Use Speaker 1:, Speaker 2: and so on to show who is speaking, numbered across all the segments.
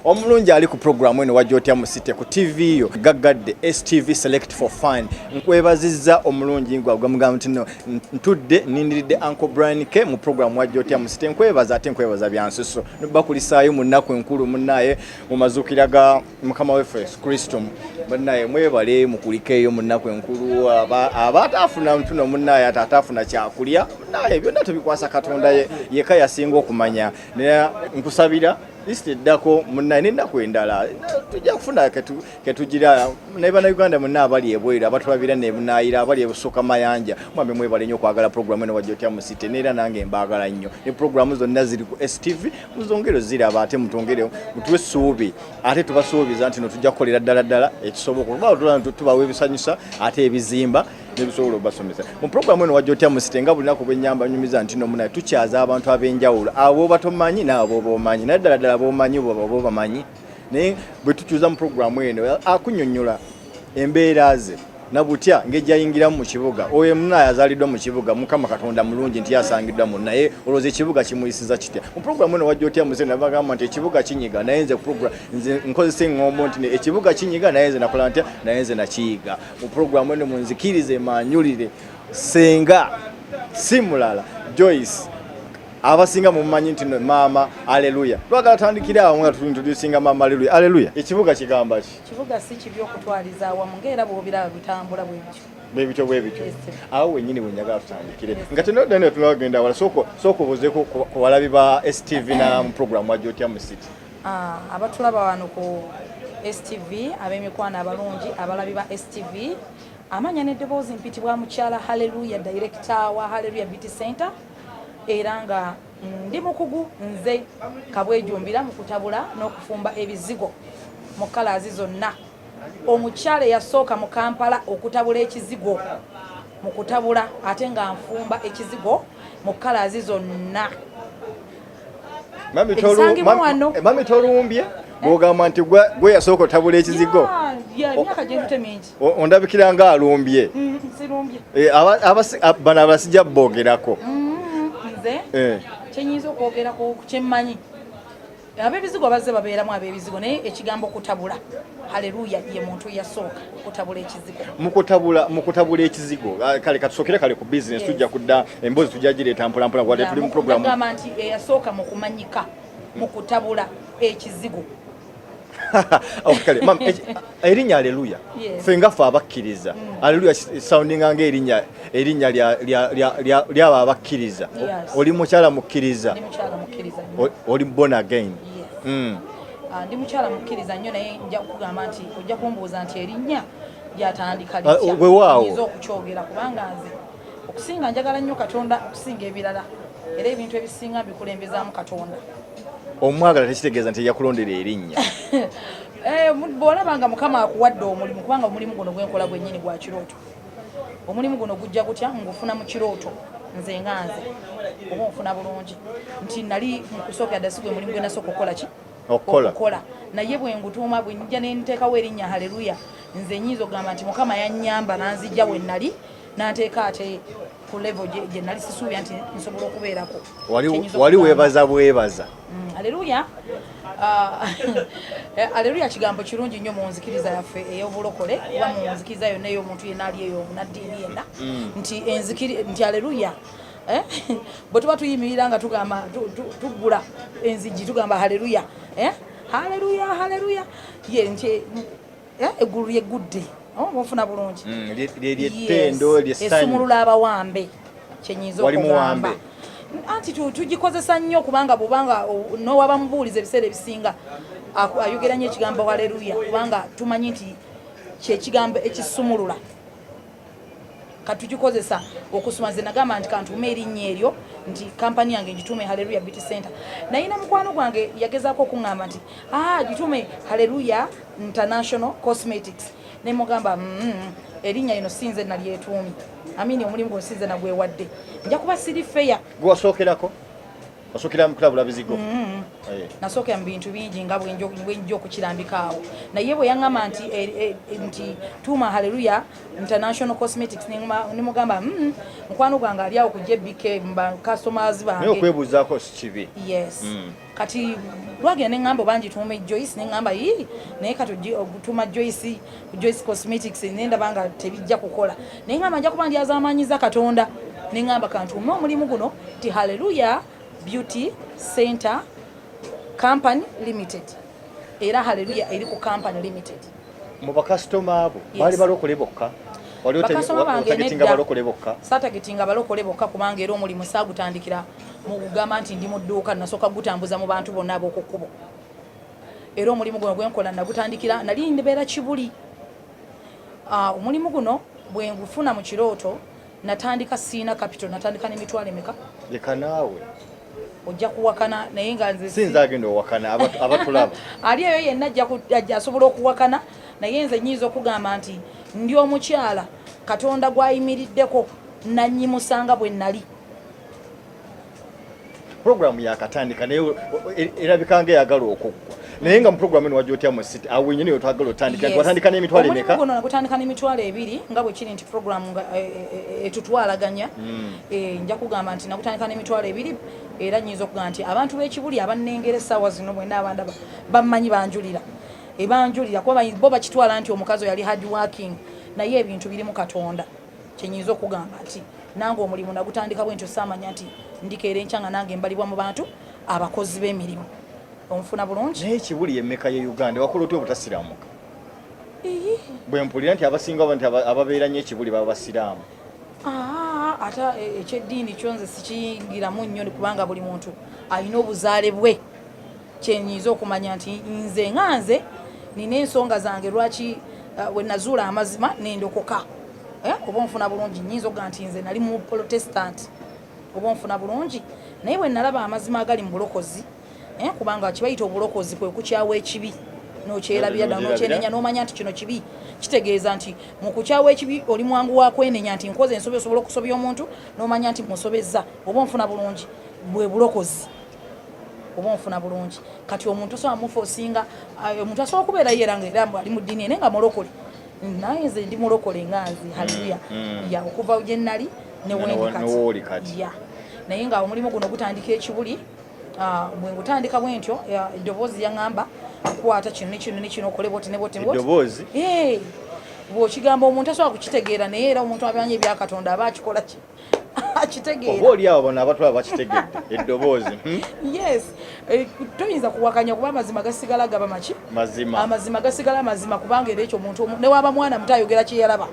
Speaker 1: omulungi ali ku program eno wajotya musite ku TV yo gaggadde STV Select for Fun nkwebazizza omulungi ngwa mugamba tino ntudde nindiridde Uncle Brian K mu program wajotya musite nkwebaza ate nkwebaza byansuso bakulisaayo munnaku enkulu munnaye mu mazukiraga mukama wefe Kristo munnaye mwebale mukulikeeyo munnaku enkulu abatafuna mtuno munnaye atatafuna kyakulya munnaye byonna tubikwasa Katonda yeka yasinga okumanya ne nkusabira liste dako munnaye n'ennaku endala tujja kufuna ketugira naye bannayuganda munna abali ebwera abatulabira ne munayira abali ebusooka mayanja mwambe mwebale nnyo okwagala program eno wajotya musite neera nange mbaagala nnyo ne programu zonna ziri ku STV muzongero ziraba ate mutongere mutuwe essuubi ate tubasuubiza nti no tujja kukolera ddala ekisoboka okuba tubawa ebisanyusa ate ebizimba nebisobola basomesa mu program eno wajotya musite nga bulinaku bwenyamba nyumiza nti no munnaye tukyaza abantu ab'enjawulo abo batomanyi n'abo bomanyi naye ddala bomanyi bo bamanyi naye bwe tukyuza mu program eno akunnyonnyola embeera ze nabutya ng'ejjayingiramu mu kibuga oyo munnaye azaliddwa mu kibuga mukama Katonda mulungi nti yasangiddwa mu naye olowooza ekibuga kimuyisiza kitya mu program eno wajotya musite nabagamba nti ekibuga kinyiga naye nze program nze nkozesa eŋŋombo nti ekibuga kinyiga naye nze nakola ntya naye nze nakiyiga mu program eno munzikirize manyulire senga simulala Joyce abasinga mumanyi nti mama haleluya twagala tandikira awo nga tuintroducinga mama haleluya haleluya ekibuga kigamba ki
Speaker 2: kibuga si kibi okutwaliza awamu ng'era bw'obiraba bitambula bwebityo awo wenyini wenjagala tutandikire nga tenodane tunagenda wala soko obuzeeko ku balabi ba STV na mu program wajotya musite abatulaba wano ku STV ab'emikwano abalungi abalabi ba STV amanya n'eddoboozi mpitibwa mukyala haleluya director wa haleluya beauty center era nga ndi mukugu nze kabwejumbira mu kutabula n'okufumba ebizigo mu kalazi zonna omukyala yasooka mu Kampala okutabula ekizigo mu kutabula ate nga nfumba ekizigo mu kalazi zonna
Speaker 1: mami tolumbye bwogamba nti gwe yasooka otabula ekizigo
Speaker 2: myaka gyentute mingi
Speaker 1: ondabikira nga alumbye
Speaker 2: sirumbye
Speaker 1: bano abasijja boogerako
Speaker 2: kyenyinza okwogerako kyemmanyi ab'ebizigo bazze babeeramu ab'ebizigo naye ekigambo okutabula haleluya ye muntu yasooka okutabula ekizigo
Speaker 1: mu kutabula ekizigo kale katusookere kale ku bizinesi tujja kudda emboozi tujja gireeta mpolampola wadde tuli mu programu
Speaker 2: gamba nti eyasooka mu kumanyika mu kutabula ekizigo
Speaker 1: erinnya haleluya ffe nga ffe abakkiriza haleluya soundinga ng'erinnya lyaba abakkiriza oli mukyala mukkiriza oli born again
Speaker 2: ndi mukyala mukkiriza nnyo naye nja kukugamba nti ojja kumbuuza nti erinnya lyatandika litya okukyogera kubanga nze okusinga njagala nnyo Katonda okusinga ebirala era ebintu ebisinga bikulembezaamu Katonda
Speaker 1: omwagala tekitegeeza nti yakulondera erinnya
Speaker 2: bw'olabanga Mukama akuwadde omulimu kubanga omulimu guno gwenkola gwennyini gwa kirooto omulimu guno gujja gutya ngufuna mu kirooto nze nga nze oba onfuna bulungi nti nali mu kusooka ddasi gwe mulimu gwe nasooka okukola ki okukola naye bwe ngutuuma bwe njja ne nteekawo erinnya haleluya nze nnyinza okugamba nti Mukama yannyamba nanzijja we nali n'anteeka ate ku level gye nali sisuubya nti nsobola okubeerako
Speaker 1: wali weebaza bwebaza
Speaker 2: haleluya haleluya kigambo kirungi nnyo mu nzikiriza yaffe ey'obulokole oba mu nzikiriza yonna ey'omuntu yenna ali eyo munaddiini yenna nti haleluya bwe tuba tuyimirira nga tugamba tuggula enzigi tugamba haleluya haleluya ye nti eggulu lyeggudde ofuna bulungi
Speaker 1: lyettendo
Speaker 2: esumulula abawambe kyenyinza okugamba anti tugikozesa nnyo kubanga bwobanga n'owaba mubuuliza ebiseera ebisinga ayogera nnyo ekigambo haleluya kubanga tumanyi nti kyekigambo ekisumulula katugikozesa okusoma nze nagamba nti kantuume erinnya eryo nti kampani yange ngituume haleluya beauty center naye na mukwano gwange yagezaako okuŋŋamba nti gituume haleluya international cosmetics ne mugamba erinnya lino sinze nalyetuumi amini omulimu gwo sinze nagwewadde nja kuba siri feya
Speaker 1: gwasookerako Osokera mukulabula bizigo.
Speaker 2: Nasookera mu bintu bingi nga bwenjo okukirambika awo. Naye bwe yaŋŋamba nti Tuma Hallelujah International Cosmetics nimugamba mukwano gwange ali awo ku JBK mba customers bange.
Speaker 1: Naye okwebuuzaako si kibi.
Speaker 2: Yes. kati lwagenda neŋŋamba bangi tuume Joyce neŋŋamba yi naye kati tuma Joyce Cosmetics nendaba nga tebijja kukola neŋŋamba nja kuba ndyazaamaanyiza Katonda neŋŋamba kantuume omulimu guno ti Hallelujah Beauty Center Company Limited era Hallelujah eri ku Company Limited.
Speaker 1: Mu bakasitoma abo bali balokole bokka
Speaker 2: saatagetinga balokole bokka kubanga era omulimu saagutandikira mu kugamba nti ndi mu dduuka nasooka gutambuza mu bantu bonna ab'oku kkubo era omulimu guno gwenkola nagutandikira nali mbeera Kibuli. Omulimu guno bwe ngufuna mu kirooto natandika siina capital natandika n'emitwalo emeka
Speaker 1: leka naawe
Speaker 2: ojja kuwakana naye nga nze
Speaker 1: sinza agenda owakana abatulaba
Speaker 2: ali eyo yenna ajja asobola okuwakana naye nze nyiiza okugamba nti ndi omukyala Katonda gwayimiriddeko nanyimusanga bwe nali.
Speaker 1: Programu yakatandika naye erabikanga eyagala okuggwa naye nga mu programu eno wajja otya mu city awe nyine otwagala otandika watandika n'emitwalo emeka
Speaker 2: omulimu guno nagutandika n'emitwalo 2 nga bwe kiri nti programu nga etutwalaganya nja kugamba nti nagutandika n'emitwalo 2 era nyiiza okugamba nti abantu b'Ekibuli abannengera essaawa zino bwena abandaba bammanyi banjulira ebanjulira kuba bo bakitwala nti omukazi yali hard working naye ebintu biri mu Katonda kyenyiiza okugamba nti nange omulimu nagutandika bwentyo saamanya nti ndikeera enkyanga nange mbalibwa mu bantu abakozi b'emirimu omufuna bulungi.
Speaker 1: Naye Kibuli emmeka ye Uganda wakola otya obutasiramuka? Bwe mpulira nti abasinga nti ababeera nnyo Ekibuli baba basiraamu.
Speaker 2: Ata ekyeddiini kyo nze sikiyingiramu nnyo kubanga buli muntu alina obuzaale bwe kyenyiiza okumanya nti nze nga nze nina ensonga zange lwaki we nazuula amazima nendokoka oba onfuna bulungi nnyinza okuga nti nze nali mu Protestant oba onfuna bulungi naye bwe nalaba amazima agali mu bulokozi kubanga kibayita obulokozi kwe kukyawa ekibi nokyerabira ddala nokyenenya n'omanya nti kino kibi kitegeeza nti mu kukyawa ekibi oli mwangu wa kwenenya nti nkoze ensobi osobola okusobya omuntu n'omanya nti musobezza oba onfuna bulungi bwe bulokozi oba onfuna bulungi kati omuntu osobola mufoosinga omuntu asobola okubeera yeranga era ali mu ddiini naye nga mulokole naye nze ndi mulokole nga nze Haleluya ya okuva gye nnali newendi kati naye nga omulimu guno gutandika Ekibuli bwe ngutandika bwentyo eddoboozi yaŋŋamba kwata kino nekino okole boti ne boti bw'okigamba omuntu asobola kukitegeera naye era omuntu amanyi ebya Katonda aba akikola akitegeera
Speaker 1: oba oli abo bonna abatwala bakitegedde eddoboozi
Speaker 2: yes toyinza kuwakanya kuba amazima gasigala gaba maki amazima gasigala mazima kubanga era ekyo omuntu ne waba mwana muto ayogera kye yalaba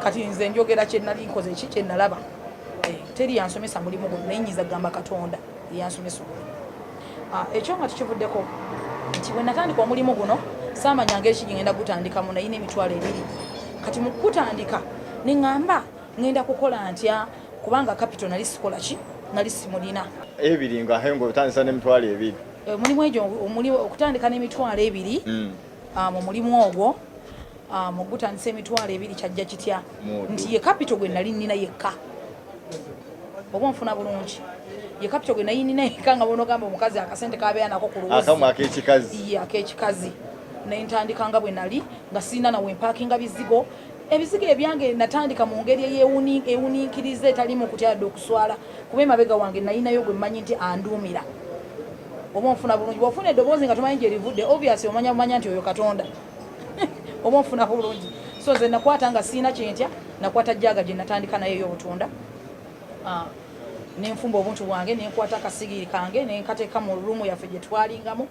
Speaker 2: kati nze njogera kye nali nkoze eki kye nalaba teri yansomesa mulimu guno naye nyiza kugamba Katonda yansomesa ekyo nga tukivuddeko nti bwe natandika omulimu guno saamanya ngeri ki ngenda gutandikamu naye n'emitwalo 2 kati mu kutandika neŋŋamba ngenda kukola ntya kubanga capital nali sikola ki nali simulina
Speaker 1: ebiri nga hengo otandisa n'emitwalo 2
Speaker 2: mulimu egyo okutandika n'emitwalo 2 mu mulimu ogwo mu gutandisa emitwalo 2 kyajja kitya nti ye capital gwe nali nnina yekka oba nfuna bulungi ye capital gwe nali nnina yekka nga bonogamba omukazi akasente kabeera nako ku luwuzi
Speaker 1: akamu ak'ekikazi
Speaker 2: ak'ekikazi naye ntandika nga bwe nali nga sirina nawe mpakinga bizigo ebizigo ebyange natandika mu ngeri ewuniikiriza etali mu kutyadde okuswala kuba emabega wange nalinayo gwe mmanyi nti anduumira oba onfuna bulungi bw'ofuna eddoboozi nga tomanyi gye livudde obviously omanya nti oyo Katonda oba onfuna bulungi so nze nakwata nga siina kyentya nakwata jjaaga gye natandika nayo obutunda nenfumba obuntu bwange nenkwata akasigiri kange nenkateeka mu lumu yaffe gye twalingamu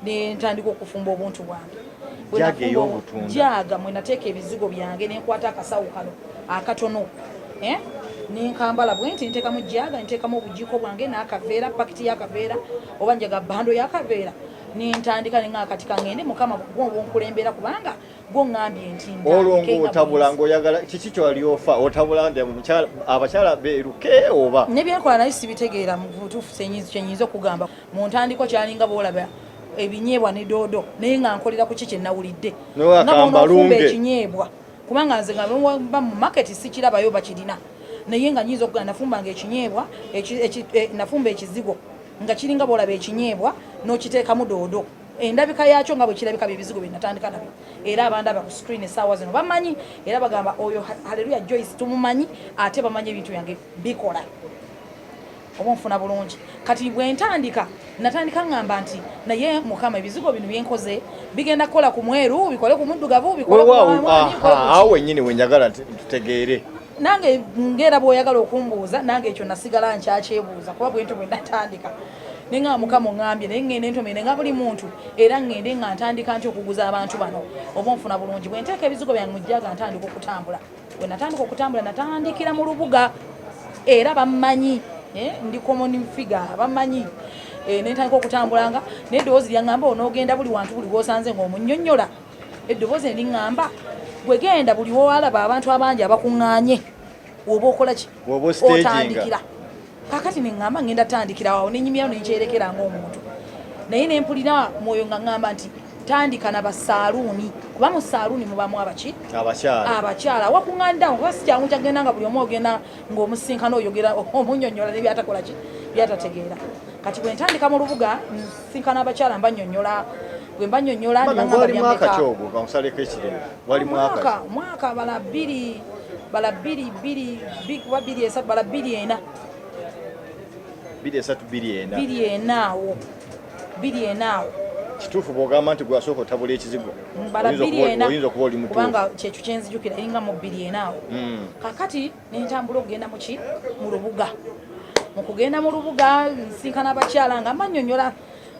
Speaker 2: nentandika okufumba obuntu bwange jaaga mwe nateeka ebizigo byange nenkwata akasawo kano akatono nenkambala bwe nti nteekamu jaaga nteekamu obujiiko bwange n'akaveera pakiti y'akaveera oba njaga bando y'akaveera nentandika nenga akati kangende mukama gwonkulembera kubanga gwoŋŋambye nti
Speaker 1: olwo ng'otabula ng'oyagala kiki kyali ofa otabula ndi abakyala beeruke oba
Speaker 2: nebyenkola naye sibitegeera mu butuufu kyenyiza okugamba mu ntandiko kyalinga boolaba ebinyeebwa ne doodo naye nga nkolera ku ki kye nawulidde nga bonaofumba ekinyeebwa kubanga nze nga ba mu maketi sikirabayo bakirina naye nga nyinza okugamba nafumbanga ekinyeebwa nafumba ekizigo nga kiringa boolaba ekinyeebwa n'okiteekamu doodo endabika yakyo nga bwe kirabika byebizigo bye natandika nabyo era abandaba ku screen essaawa zino bamanyi era bagamba oyo Haleluya Joyce tumumanyi ate bamanyi ebintu byange bikola oba nfuna bulungi kati bwe ntandika natandika ngamba nti naye mukama ebizigo bino byenkoze bigenda kukola ku mweru bikole ku muddugavu bikole ku
Speaker 1: awo nyine wenjagala tutegeere
Speaker 2: nange ngera bw'oyagala okumbuuza nange ekyo nasigala nkyakyebuuza kuba bwento bwe natandika nenga mukama ngambye naye ngende ntomere nga buli muntu era ngende nga ntandika nti okuguza abantu bano oba nfuna bulungi bwe nteeka ebizigo byange mu jjaga ntandika okutambula bwe natandika okutambula natandikira mu lubuga era bammanyi ndi common figure bammanyi nentandika okutambulanga n'eddoboozi lyangamba onoogenda buli wantu buli w'osanze ng'omunnyonnyola eddoboozi eriŋŋamba gwe genda buli w'owalaba abantu abangi abakuŋŋaanye oba okola ki otandikira kakati neŋŋamba ngenda tandikira awo nenyimirawo nenkyerekera ng'omuntu naye nempulira mwoyo nga ŋŋamba nti tandika na basaaluuni kuba mu saaluuni mubamu abaki abakyala wakuŋŋandawo kuba si kyangu kyagenda nga buli omu ogenda ng'omusinkana oyogera omunnyonnyola nebyatakola ki byatategeera kati bwe ntandika mu lubuga nsinkana abakyala mbannyonnyola bwe mbannyonnyola mwaka bala 2 awo
Speaker 1: kituufu bw'ogamba nti gwasooka otabula ekizigo oyinza okuba oli mutuufu
Speaker 2: kubanga kyekyo kyenzijukira eringa mu 2 awo kakati nentambula okugenda muki mu lubuga mu kugenda mu lubuga nsinkana abakyala nga mbannyonnyola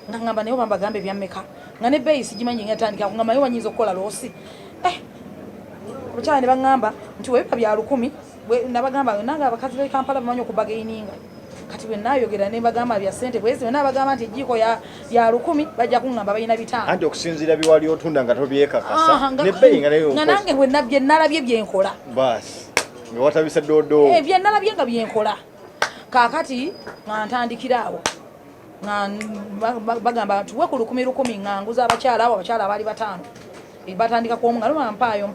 Speaker 2: nga ngamba naye oba mbagambe ebyammeka nga ne bbeeyi sigimanyi ngatandika kungamba naye wanyinza okukola loosi abakyala ne baŋŋamba nti webiba bya 10 nabagamba nange abakazi b'e Kampala bamanyi okubagaininga kati bwe naayogera ne bagamba bya ssente bwezi bwe nabagamba nti ejjiiko ya 10 bajja kuŋŋamba balina 5
Speaker 1: anti okusinziira biwali otunda nga tobyekakasa nebbeeyi nga
Speaker 2: nange bye nalabye byenkola
Speaker 1: basi nga watabisa doodo
Speaker 2: bye nalabye nga byenkola kaakati nga ntandikira awo nga bagamba tuwe ku 10,000 nga nguza abakyala abo abakyala abaali 5 batandika kuomu nga luma mpaayo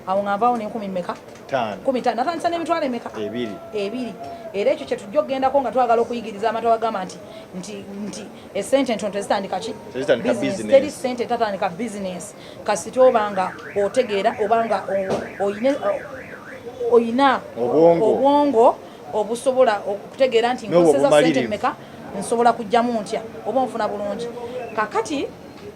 Speaker 2: awo nga nvaawo n'enkumi mmeka 15 natandisa n'emitwalo emeka 2 era ekyo kyetujja okugendako nga twagala okuyigiriza amatu agamba nti esente entono tezitandika ki teri sente tatandika bizinesi kasita obanga otegeera obanga oyina obwongo obusobola okutegeera nti nkozesa sente mmeka nsobola kujjamu ntya oba nfuna bulungi kakati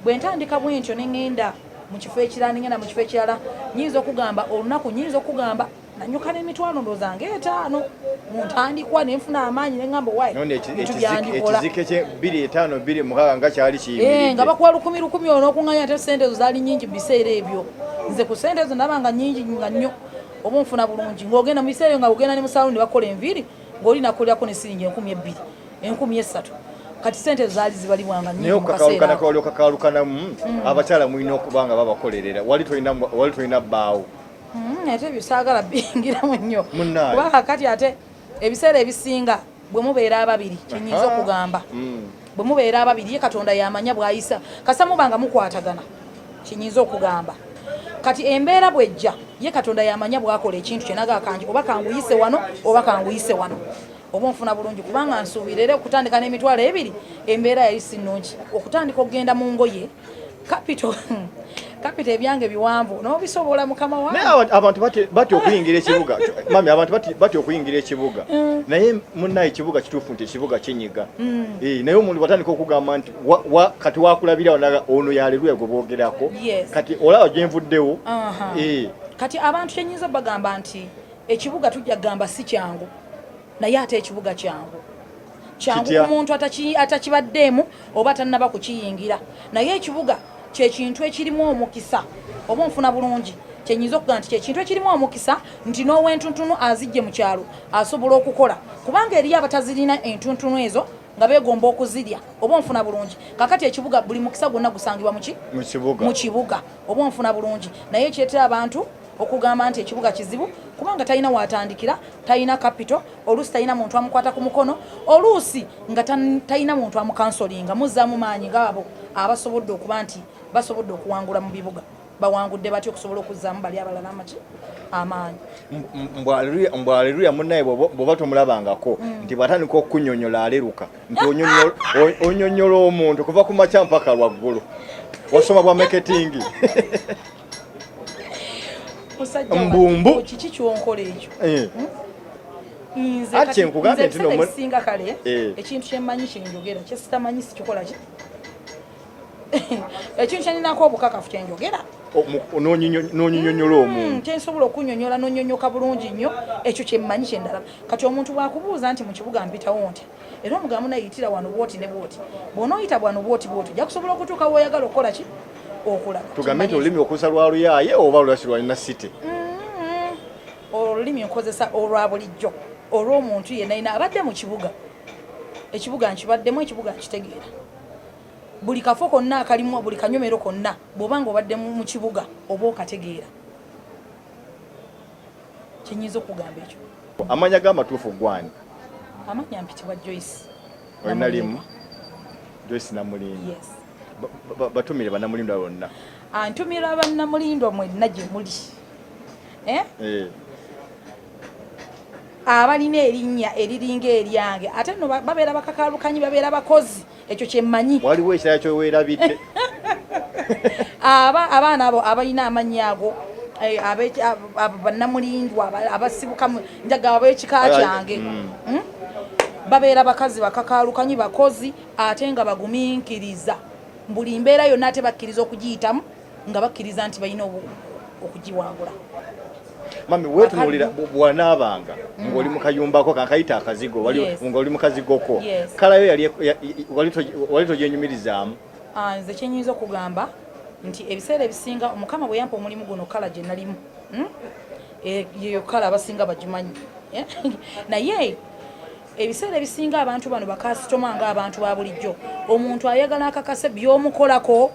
Speaker 2: bwe ntandika bwentyo neŋŋenda mu kifo ekirala neŋŋenda mu kifo ekirala nyinza okugamba olunaku nyinza okugamba nanyuka n'emitwalo ndooza nga 5 mu ntandikwa nenfuna amaanyi neŋŋamba
Speaker 1: ekizike kye 2,5,2,6 nga kyali kiyimiridde
Speaker 2: nga bakuwa 10,000 onookuŋŋanya ate sente ezo zaali nnyingi mu biseera ebyo nze ku sente ezo ndaba nga nnyingi nga nnyo oba nfuna bulungi ng'ogenda mu biseera ebyo nga ogenda ne mu saaluuni bakola enviiri ng'oli nakulyako ne siringi 2,000 3,000 kati sente zaali zibalibwanga nnyo mu kaseera
Speaker 1: okakalukanamu abakyala mulina okuba nga babakolerera wali tolina bbaawo
Speaker 2: ate bisaagala bingiramu nnyo kuba kakati ate ebiseera ebisinga bwe mubeera ababiri kinyinza okugamba bwe mubeera ababiri ye Katonda yamanya bw'ayisa kasa mubanga mukwatagana kinyinza okugamba kati embeera bwejja ye Katonda yamanya bw'akola ekintu kyenaga kanji oba kanguyise wano oba kanguyise wano oba nfuna bulungi kubanga nsuubirere okutandika n'emitwalo 2 embeera yali si nnungi okutandika okugenda mu ngoye capital ebyange biwanvu n'obisobola mukama wange
Speaker 1: abantu batya okuyingira ekibuga mami abantu batya okuyingira ekibuga naye munnaye ekibuga kituufu nti ekibuga kinyiga naye omuntu batandika okugamba nti kati wakulabira ono yaleluya gwe boogerako kati olaba gyenvuddewo
Speaker 2: kati abantu kyenyinza bagamba nti ekibuga tujja kugamba si kyangu naye ate ekibuga kyangu ku muntu atakibaddeemu oba tannaba kukiyingira naye ekibuga kyekintu ekirimu omukisa oba nfuna bulungi kyenyinza okugamba nti kyekintu ekirimu omukisa nti n'owentuntunu azijje mu kyalo asobola okukola kubanga eriyo abatazirina entuntunu ezo nga beegomba okuzirya oba nfuna bulungi kakati ekibuga buli mukisa gwonna gusangibwa mu kibuga oba nfuna bulungi naye kyetera abantu okugamba nti ekibuga kizibu kubanga talina watandikira talina capital oluusi talina muntu amukwata ku mukono oluusi nga talina muntu amukansolinga muzzaamu maanyi gaabo abasobodde okuba nti basobodde okuwangula mu bibuga bawangudde batya okusobola okuzzaamu bali abalala amaanyi
Speaker 1: mbwaleluya munnaye bw'oba tomulabangako nti bwatandika okunyonyola aleruka nti onyonyola omuntu kuva ku makya mpaka lwaggulu wasoma bwa marketing
Speaker 2: mbumbu kiki kyonkola ekyo ate nkugambe nti no
Speaker 3: singa kale ekintu kyemmanyi kyenjogera kyesitamanyi sikikola ki ekintu kyeninako obukakafu kyenjogera
Speaker 1: n'onyonyola omuntu
Speaker 3: kyensobola okunyonyola n'onyonyoka bulungi nnyo ekyo kyemmanyi kyendala kati omuntu bwakubuuza nti mu kibuga mpitawo nti era omugamu nayitira wano bwoti ne bwoti bw'onooyita bwano bwoti ojja kusobola okutuuka woyagala okukola ki okulaga
Speaker 1: tugambe nti olulimi okusa lwa luyaaye oba lwaki lwalina site
Speaker 3: olulimi nkozesa olwa bulijjo olw'omuntu yenayina abadde mu kibuga ekibuga nkibaddemu ekibuga nkitegeera buli kafo konna akalimu buli kanyomero konna bw'obanga obadde mu kibuga oba okategeera kyenyiza okugamba ekyo
Speaker 1: amanya g'amatuufu gwani
Speaker 3: amanya mpitibwa Joyce
Speaker 1: olina limu Joyce Namulindwa
Speaker 3: yes
Speaker 1: batumire bannamulindwa bonna
Speaker 3: antumira bannamulindwa mwenna gye muli abalina erinnya eriringa eryange ate nno babeera bakakalukanyi babeera bakozi ekyo kyemmanyi
Speaker 1: waliwo ekirala kyoweerabidde
Speaker 3: abaana abo abalina amannya ago bannamulindwa abasibuka njaga ab'ekika kyange babeera bakazi bakakalukanyi bakozi ate nga bagumiikiriza buli mbeera yonna ate bakkiriza okugiyitamu nga bakkiriza nti balina okugiwangula
Speaker 1: mami wetunuulira bwanaabanga ng'oli mu kayumbako kankayita akazigo ng'oli mu kazigoko kalayo wali togyenyumirizaamu
Speaker 3: nze kyenyinza okugamba nti ebiseera ebisinga omukama bwe yampa omulimu guno kala gye nalimu yeyo kala abasinga bagimanyi naye ebiseera ebisinga abantu bano bakasitoma ng'abantu ba bulijjo omuntu ayagala akakase by'omukolako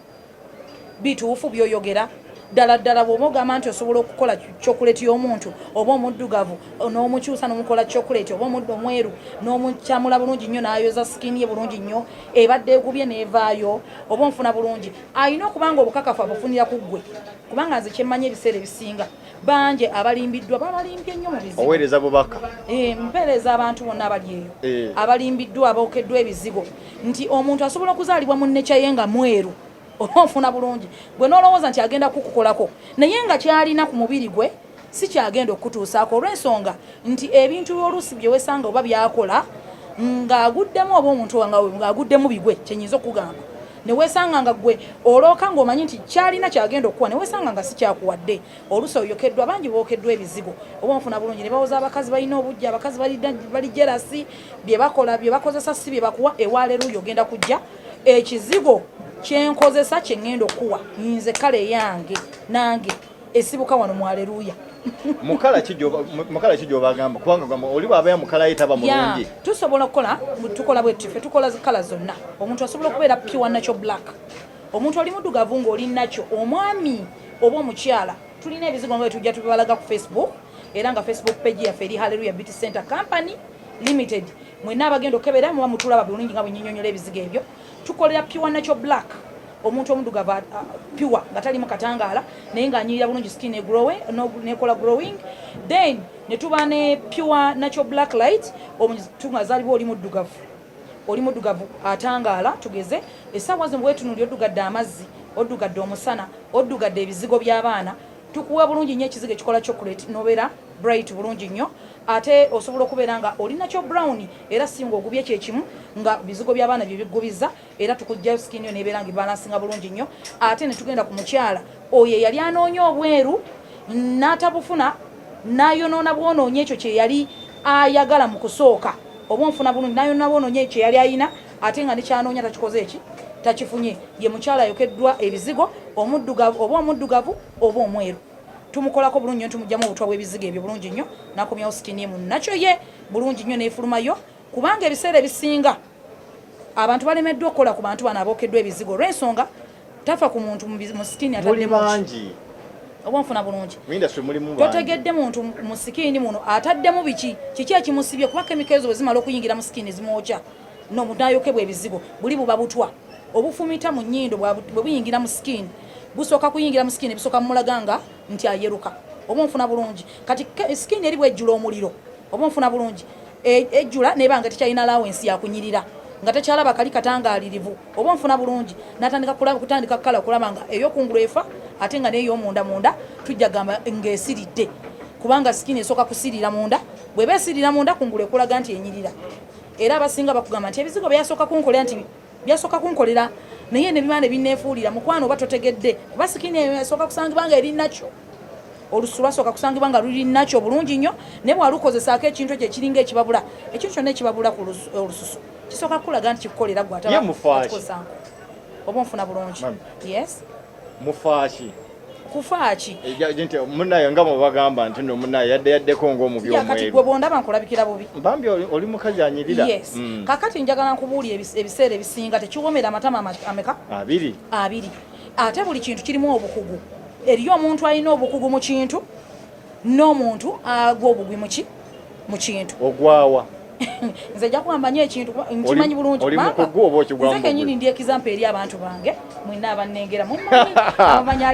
Speaker 3: bituufu by'oyogera ddala bw'oba ogamba nti osobola okukola chokoleti y'omuntu oba omuddugavu n'omukyusa n'omukola chokoleti oba omuddo omweru n'omukyamula bulungi nnyo n'ayoza sikini ye bulungi nnyo ebadde egubye n'evaayo oba onfuna bulungi alina okubanga obukakafu abufunira ku ggwe kubanga nze kyemmanyi ebiseera ebisinga bangi abalimbiddwa babalimbye nnyo mu bizigo
Speaker 1: oweereza bubaka
Speaker 3: mpeereza abantu bonna abali eyo abalimbiddwa abookeddwa ebizigo nti omuntu asobola okuzaalibwa mu nnekya ye nga mweru ofuna bulungi gwe nolowooza nti agenda kukukolako naye nga kyalina ku mubiri gwe si kyagenda okutuusaako olw'ensonga nti ebintu oluusi bye wesanga oba byakola ng'aguddemu oba omuntu ng'aguddemu bigwe kyenyinza okugamba ne weesanga nga gwe olooka ng'omanyi nti kyalina kyagenda okuwa ne weesanga nga si kyakuwadde oluusi oyokeddwa bangi bookeddwa ebizigo oba onfuna bulungi ne bawoza abakazi balina obujja abakazi bali jerasi bye bakola bye bakozesa si bye bakuwa ewaaleruuyo ogenda kujja ekizigo kyenkozesa kyengenda okuwa nze kale yange nange esibuka wano mu aleluya
Speaker 1: mukala kijoba gamba kubanga gamba oli bwaba mukala yitaba mulungi
Speaker 3: tusobola tukola bwetu ffe tukola kala zonna omuntu asobola okubeera pure natural black omuntu oli muddugavu ng'oli nakyo omwami oba omukyala tulina ebizigo nga tujja tubibalaga ku Facebook era nga Facebook page yaffe eri Hallelujah Beauty Center Company Limited mwenna abagenda okebera muba mutulaba bulungi nga bwennyonnyola ebizigo ebyo tukolera pure natural black omuntu omuddugavu pure nga tali mu katangaala naye ng'anyirira bulungi skin nekola growing then ne tuba ne pure natural black light tungazaalibwa oli muddugavu atangaala tugeze essaawa zino bwetunuli oddugadde amazzi oddugadde omusana oddugadde ebizigo by'abaana tukuwa bulungi nnyo ekizigo ekikola chocolate nobeera bright bulungi nnyo ate osobola okubeera nga oli nakyo brown era singa ogubye kyekimu nga bizigo by'abaana bye bigubiza era tukujjayo skin yo nebeera nga balansinga bulungi nnyo ate ne tugenda ku mukyala oyo yali anoonya obweru n'atabufuna n'ayonoona bwonoonye ekyo kye yali ayagala mu kusooka oba onfuna bulungi n'ayonoona bwonoonye ekyo yali ayina ate nga nekyanoonya takikoze eki takifunye ye mukyala ayokeddwa ebizigo omuddugavu oba omweru tumukolako bulungi nnyo tumugjamu obutwa bw'ebizigo ebyo bulungi nnyo nakomyawo sikini emu nakyo ye bulungi nnyo neefulumayo kubanga ebiseera ebisinga abantu balemeddwa okukola ku bantu bano abookeddwa ebizigo olw'ensonga tafa ku muntu mu sikini
Speaker 1: ataddemu
Speaker 3: oba nfuna bulungi totegedde muntu mu sikini muno ataddemu kiki ekimusibye kuba kemikezo bwe zimala okuyingira mu sikini zimwokya n'omuntu ayokebwa ebizigo buli buba butwa obufumita mu nnyindo bwe buyingira mu sikini busooka kuyingira mu sikini bisooka mumulaganga nti ayeruka oba nfuna bulungi kati sikini eri bwejjula omuliro oba nfuna bulungi ejjula nebanga tekyalina lawensi yakunyirira nga tekyalaba kali katangaalirivu oba nfuna bulungi natandika kukala okulaba nga ey'okungulu efa ate nga n'ey'omunda tujja gamba ng'esiridde kubanga skin esooka kusirira munda bweba esirira munda kungulu ekulaga nti enyirira era abasinga bakugamba nti ebizigo byasooka kunkolera nti byasooka kunkolera naye ne bimane binneefuulira mukwano oba totegedde kuba skin esooka kusangibwa nga eri nakyo olusu lwasooka kusangibwa nga luli nakyo bulungi nnyo naye bwalukozesaako ekintu ekyo ekiringa ekibabula ekintu kyonna ekibabula ku olususu kisooka kukulaga nti kikukolera gwatabakosanko oba onfuna bulungi yes
Speaker 1: mufaaki
Speaker 3: kufaaki
Speaker 1: munaye nga mubagamba nti no munaye yaddeko ng'omubi omweru
Speaker 3: kati gwe bondaba nkulabikira bubi
Speaker 1: bambi oli mukazi anyirira
Speaker 3: yes kakati njagala nkubuulira ebiseera ebisinga tekiwomera amatama ameka 2 ate buli kintu kirimu obukugu eriyo omuntu alina obukugu mu kintu n'omuntu agwa obugwi mu kintu
Speaker 1: ogwawa
Speaker 3: nze nja kuwamba nnyo ekintu nkimanyi bulungi nze kenyini ndi ekizampa eri abantu bange mwina abannengera mumanyi abamanyi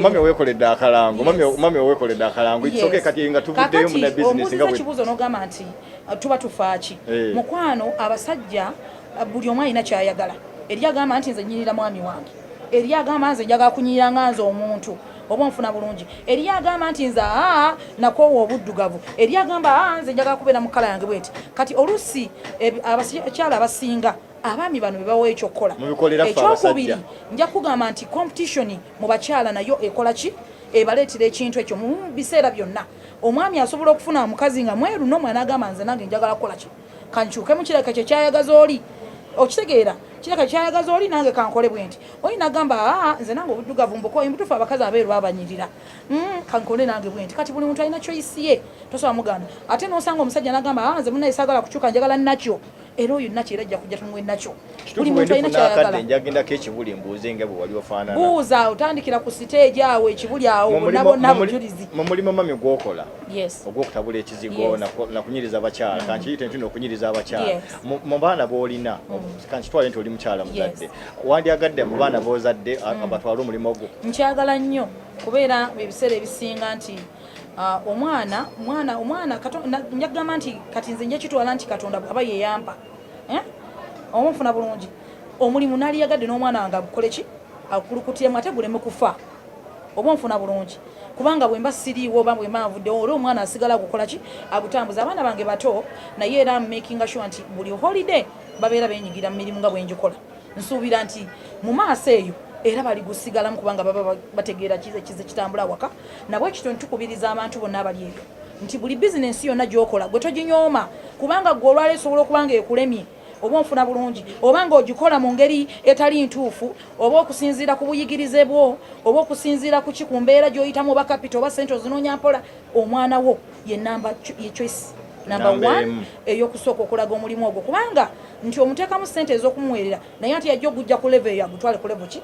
Speaker 1: mami weekoledde akalango mami weekoledde akalango kisoke kati nga tuvuddeyo muna bizinesi nga
Speaker 3: kibuzo n'ogamba nti tuba tufaaki mukwano abasajja buli omu alina kyayagala eri agamba nti nze nyirira mwami wange eri agamba nze njagala kunyirira nga nze omuntu oba nfuna bulungi eri agamba nti nze nakoowa obuddugavu eri agamba nze njagala kubeera mu kala yange bweti kati oluusi abakyala abasinga abaami bano bebawa ekyokukola ekyokubiri nja kugamba nti competition mu bakyala nayo ekola ki ebaleetera ekintu ekyo mu biseera byonna omwami asobola okufuna omukazi nga mweru n'omwana agamba nze nange njagala kukola ki kankyuke mu kiraka kye kyayagaza oli okitegeera kiraka kyayagaza oli nange kankole bwe nti oli nagamba nze nange obuddugavu mbukoye mbutufu abakazi abeeru abanyirira kankole nange bwe nti kati buli muntu alina choice ye tosobola muganda ate n'osanga omusajja nagamba nze munaye saagala kukyuka njagala nakyo era oyo nakyo era ajja kujja tumuwe nakyo buli muntu alina kyayagala
Speaker 1: njagendako ekibuli mbuuze nga bwe wali ofaanana
Speaker 3: buuza otandikira ku siteegi awo ekibuli awo bonna bonna bujulizi
Speaker 1: mu mulimu mami gwokola
Speaker 3: yes
Speaker 1: ogwokutabula ekizigo nakunyiriza abakyala kankiyite nti nokunyiriza abakyala mu baana boolina kankitwale nti oli mukyala muzadde wandyagadde mu baana boozadde abatwala omulimu ogwo
Speaker 3: nkyagala nnyo kubeera ebiseera ebisinga nti omwana njagamba nti kati nze nja kitwala nti katonda bwaba yeyampa oba nfuna bulungi omulimu naliyagadde n'omwana wange agukole ki akulukutiyemu ate guleme kufa oba nfuna bulungi kubanga bwe mba siriiwo oba bwe mba nvuddewo oli omwana asigala agukola ki agutambuza abaana bange bato naye era making sure nti buli holiday babeera benyigira mu mirimu nga bwe njikola nsuubira nti mu maaso eyo era bali gusigalamu kubanga baba bategeera kize kitambula waka nabwe ekito ntukubiriza abantu bonna abali ebyo nti buli bizinensi yonna gy'okola gwe toginyooma kubanga gwe olwala esobola okuba nga ekulemye oba onfuna bulungi oba nga ogikola mu ngeri etali ntuufu oba okusinziira ku buyigirize bwo oba okusinziira ku ki ku mbeera gy'oyitamu oba kapita oba sente ozinoonya mpola omwana wo ye choice number 1 eyokusooka okulaga omulimu ogwo kubanga nti omuteekamu sente ez'okumuweerera naye ate yajja okujja ku level eyo agutwale ku level ki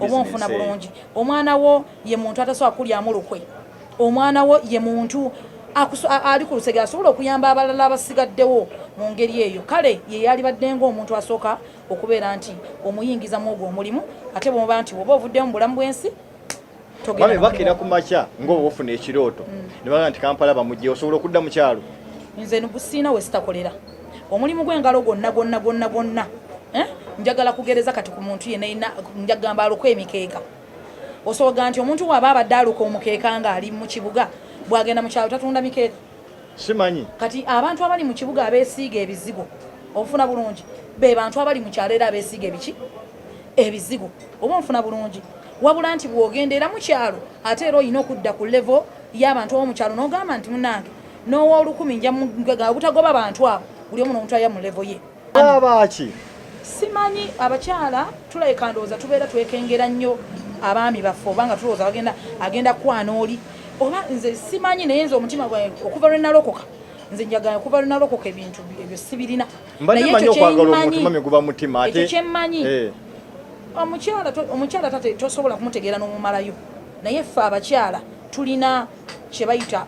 Speaker 3: oba onfuna bulungi omwana wo ye muntu atasobola kulyamu lukwe omwana wo ye muntu ali ku lusegera asobola okuyamba abalala abasigaddewo mu ngeri eyo kale ye yalibadde ng'omuntu asooka okubeera nti omuyingizamu ogwo omulimu ate bwoba nti oba ovuddeyo mu bulamu bw'ensi
Speaker 1: babe bakira ku makya ng'oba ofuna ekirooto ne baga nti Kampala bamugye osobola okudda mu kyalo
Speaker 3: nze nubusiina we sitakolera omulimu gw'engalo gwonna njagala kugereza kati ku muntu yenna njagamba aluko emikeeka osobola nti omuntu waaba abadde aluka omukeeka ng'ali mu kibuga bwagenda mu kyalo tatunda mikeeka
Speaker 1: simanyi
Speaker 3: kati abantu abali mu kibuga abeesiiga ebizigo obufuna bulungi be bantu abali mu kyalo era abeesiiga ebiki ebizigo oba onfuna bulungi wabula nti bw'ogendera mu kyalo ate era olina okudda ku level y'abantu ab'omu kyalo n'ogamba nti munange n'owoolukumi nja obutagoba bantu abo buli omu n'omuntu aya mu level ye
Speaker 1: abaaki
Speaker 3: simanyi abakyala tulabika ndowooza tubeera twekengera nnyo abaami baffe oba nga tulowooza agenda kwana oli oba nze simanyi naye nze omutima gwange okuva lwe nalokoka nze njagala okuva lwe nalokoka ebintu ebyo sibirina
Speaker 1: naye ekyo
Speaker 3: kyemmanyi omukyala tate tosobola kumutegeera n'omumalayo naye ffe abakyala tulina kye bayita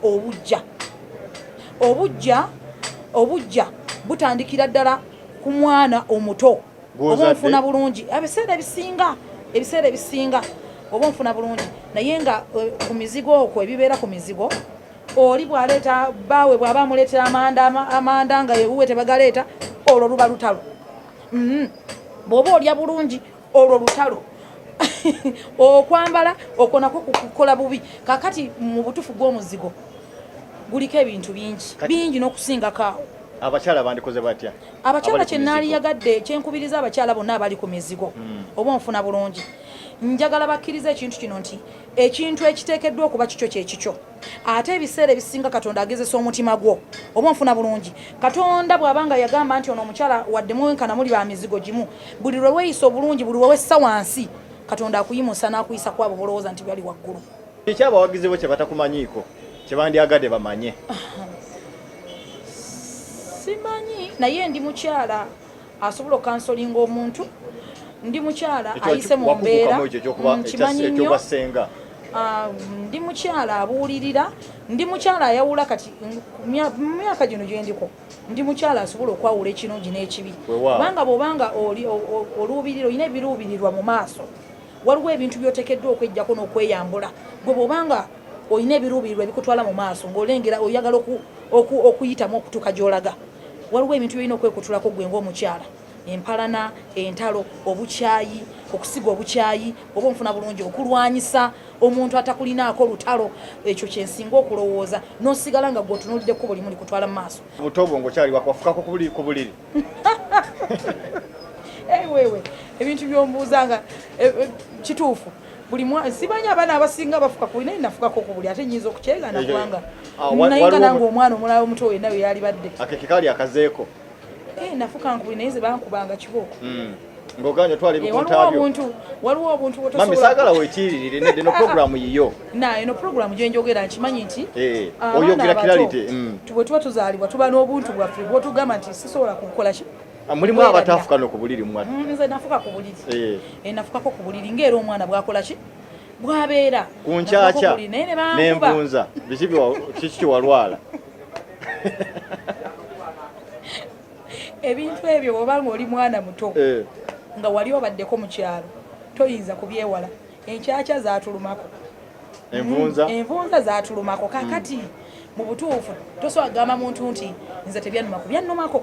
Speaker 3: obujja butandikira ddala ku mwana omuto oba nfuna bulungi ebiseera ebisinga oba nfuna bulungi naye nga ku mizigo okwo ebibeera ku mizigo oli bw'aleeta baawe bw'aba amuleetera amanda nga ewuwe tebagaleeta olwo luba lutalo bw'oba olya bulungi olwo lutalo okwambala okonako kukola bubi kakati mu butufu gw'omuzigo guliko ebintu bingi n'okusingako awo
Speaker 1: abakyala bandikoze batya
Speaker 3: abakyala kyenaali yagadde kyenkubiriza abakyala bonna abali ku mizigo oba nfuna bulungi njagala bakkiriza ekintu kino nti ekintu ekiteekeddwa okuba kikyo kyekikyo ate ebiseera ebisinga katonda agezesa omutima gwo oba nfuna bulungi katonda bw'abanga yagamba nti ono omukyala wadde muwenkana muli ba mizigo gimu buli lwe weeyisa obulungi buli lwe wessa wansi katonda akuyimusa n'akuyisa kwabo bolowooza nti byali waggulu
Speaker 1: kiki abawagizi bo kye batakumanyiiko kye bandyagadde bamanye
Speaker 3: simanyi naye ndi mukyala asobola okansolinga omuntu ndi mukyala ayise mu mbeera nkimanyi nnyo ndi mukyala abuulirira ndi mukyala ayawula kati mu myaka gino gye ndiko ndi mukyala asobola okwawula ekirungi n'ekibi kubanga bw'obanga oluubiriro olina ebiruubirirwa mu maaso waliwo ebintu by'oteekeddwa okwejjako n'okweyambula gwe bw'obanga olina ebiruubirirwa ebikutwala mu maaso ng'olengera oyagala okuyitamu okutuuka gy'olaga waliwo ebintu byolina okwekutulako gwe ng'omukyala empalana entalo obukyayi okusiga obukyayi oba onfuna bulungi okulwanyisa omuntu atakulinaako lutalo ekyo kyensinga okulowooza n'osigala nga gwe otunuulidde ekkubo limu likutwala mu maaso
Speaker 1: butobo ng'okyali wakafukako ku buliri
Speaker 3: wewe ebintu by'ombuuza nga kituufu buli simanyi abaana abasinga bafuka ku naye nafukako ku buli ate nyinza okukyegana kubanga nayenga nange omwana omulala omuto wenna we yali badde
Speaker 1: akekikaali akazeeko
Speaker 3: nafuka nkubi naye ze bankubanga kibooko
Speaker 1: ng'oganya otwala ebikuntabyo
Speaker 3: waliwo obuntu
Speaker 1: mami saagala weekiiririre nedde no programu yiyo
Speaker 3: eno programu gye njogera nkimanyi nti
Speaker 1: oyogera kiralite
Speaker 3: bwe tuba tuzaalibwa tuba n'obuntu bwaffe bwotugamba nti sisobola kukola ki
Speaker 1: mulimu abatafuka no ku buliri mwadde
Speaker 3: nze nafuka ku buliri nafukako ku buliri ng'era omwana bwakola ki bwabeera
Speaker 1: ku nkyakya n'envunza kiki kiwalwala
Speaker 3: ebintu ebyo bw'obanga oli mwana muto nga wali obaddeko mu kyalo toyinza kubyewala enkyakya zaatulumako envunza zaatulumako kakati mu butuufu tosobola kugamba muntu nti nze tebyannumako byannumako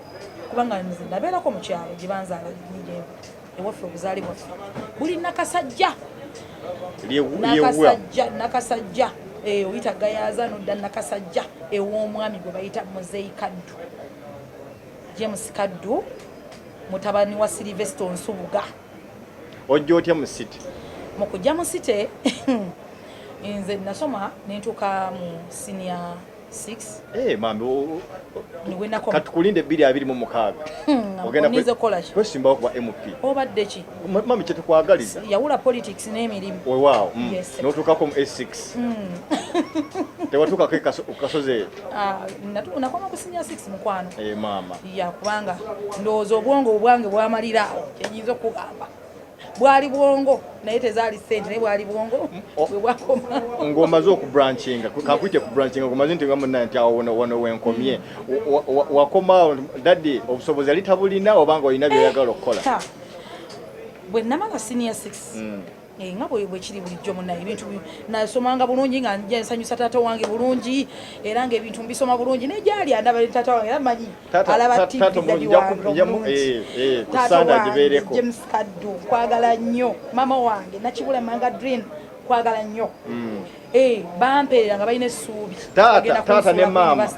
Speaker 3: kubanga nze nabeerako mu kyalo gye banzaala ewaffe obuzaali bwaffe buli nakasajja nakasajja oyita gayaza nodda nakasajja ew'omwami gwe bayita muzeyi kaddu James Kaddu mutabani wa Sylvester Nsubuga
Speaker 1: ojja otya mu city
Speaker 3: mu kujja mu city nze nasoma nentuuka mu senior 6
Speaker 1: mambi
Speaker 3: niwe nakoma
Speaker 1: katukulinde 226
Speaker 3: ogenda
Speaker 1: kwesimbawo kuba MP
Speaker 3: obadde ki
Speaker 1: mami kyetukwagaliza
Speaker 3: yawula politics n'emirimu
Speaker 1: wow n'otuukako mu S6 tewatuukako kasoze
Speaker 3: nakoma ku senior 6 mukwano
Speaker 1: mama
Speaker 3: kubanga ndowooza obwongo obwange bwamalira awo kyenyinza okugamba bwali bwongo naye tezaali ssente naye bwali bwongo bwe bwakoma
Speaker 1: ng'omaze okubranchinga kakwite kubranchinga ng'omaze nti ngamunna nti awo wano wenkomye wakomaawo daddi obusobozi yali tabulina obanga olina byoyagala okukola
Speaker 3: bwe namala senior 6 nga bwe kiri bulijjo munaye ebintu nasomanga bulungi nga nsanyusa taata wange bulungi era ng'ebintu mbisoma bulungi naye gyali andaba taata wange era manyi alaba tv James Kaddu kwagala nnyo mama wange nakibula manga dream kwagala nnyo bampeerera nga balina essuubi
Speaker 1: taata ne maama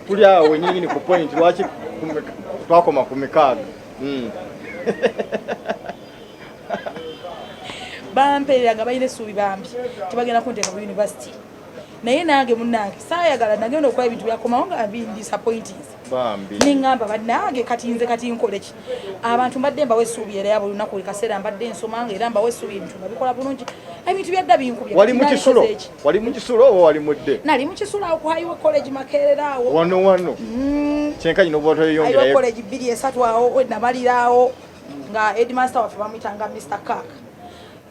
Speaker 1: tuli awo wenyini ku point lwaki twakoma ku mikaaga
Speaker 3: bampeerera nga balina essuubi bambi tebagenda kunteeka ku university naye nange munnange saayagala nagenda okukola ebintu byakomawo nga disappointings neŋŋamba bannange kati nze kati nkole ki abantu mbadde mbawo essuubi era ya buli lunaku buli kaseera mbadde nsomanga era mbawo essuubi ebintu nga bikola bulungi ebintu byadda binkubye
Speaker 1: wali mu kisulo oba wali mudde
Speaker 3: nali mu kisulo awo ku Highway College Makerere awo
Speaker 1: wano kyenkanyi n'oba toyeyongerayo
Speaker 3: Highway College 2-3 awo wenamaliraawo nga headmaster waffe bamuyitanga Mr. Kaka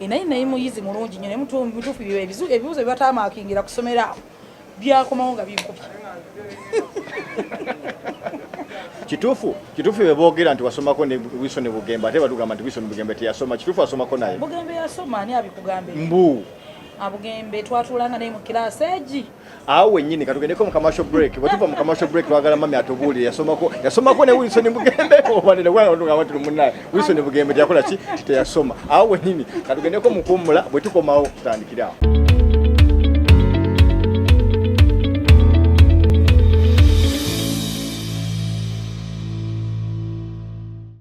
Speaker 3: naye muyizi mulungi nnyo nemutuufu ebibuuzo byebatamakingira kusomera awo byakomawo nga binkubye
Speaker 1: kituufu beboogera nti wasomako ne Wilson Bugembe ate batugamba nti Wilson Bugembe teyasoma kituufu asomako naye
Speaker 3: Bugembe yasoma ani abikugambe
Speaker 1: mbu
Speaker 3: Abugembe twatulanga naye mu kilaasi egi.
Speaker 1: Awo wennyini katugendeko mu commercial break. Bwetuva mu commercial break twagala mami atubuulire yasomako ne Wilson Bugembe obalira kwa ndo ngawatu munnaye. Wilson Bugembe yakola ki teyasoma. Awo wennyini katugendeko mu kummula bwe tukomawo tutandikira.